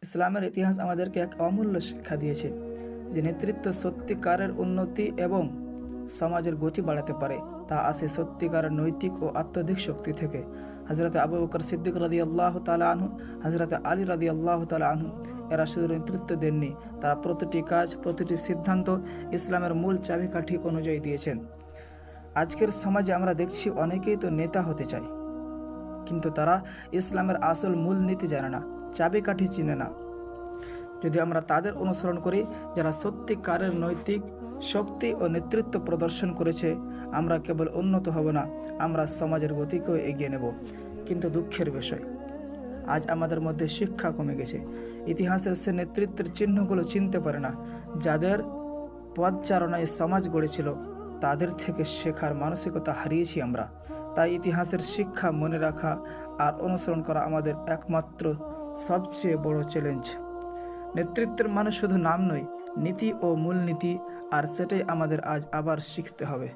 ইসলামের ইতিহাস আমাদেরকে এক অমূল্য শিক্ষা দিয়েছে যে নেতৃত্ব সত্যিকারের উন্নতি এবং সমাজের গতি বাড়াতে পারে। তা আসে সত্যিকারের নৈতিক ও আত্মধিক শক্তি থেকে। হজরত আবু বকর সিদ্দিক রাদিয়াল্লাহু তাআলা আনহু, হজরত আলী রাদিয়াল্লাহু তাআলা আনহু এরা শুধু নেতৃত্ব দেননি, তারা প্রতিটি কাজ, প্রতিটি সিদ্ধান্ত ইসলামের মূল চাবিকাঠি অনুযায়ী দিয়েছেন। আজকের সমাজে আমরা দেখছি অনেকেই তো নেতা হতে চায়, কিন্তু তারা ইসলামের আসল মূল নীতি জানে না, চাবিকাঠি চিনে না। যদি আমরা তাদের অনুসরণ করি যারা সত্যিকারের নৈতিক শক্তি ও নেতৃত্ব প্রদর্শন করেছে, আমরা কেবল উন্নত হব না, আমরা সমাজের গতিকেও এগিয়ে নেব। কিন্তু দুঃখের বিষয়, আজ আমাদের মধ্যে শিক্ষা কমে গেছে। ইতিহাসের সে নেতৃত্বের চিহ্নগুলো চিনতে পারে না। যাদের পদচারণায় সমাজ গড়েছিল, তাদের থেকে শেখার মানসিকতা হারিয়েছি আমরা। তাই ইতিহাসের শিক্ষা মনে রাখা আর অনুসরণ করা আমাদের একমাত্র সবচেয়ে বড় চ্যালেঞ্জ। নেতৃত্বের মানে শুধু নাম নয়, নীতি ও মূলনীতি, আর সেটাই আমাদের আজ আবার শিখতে হবে।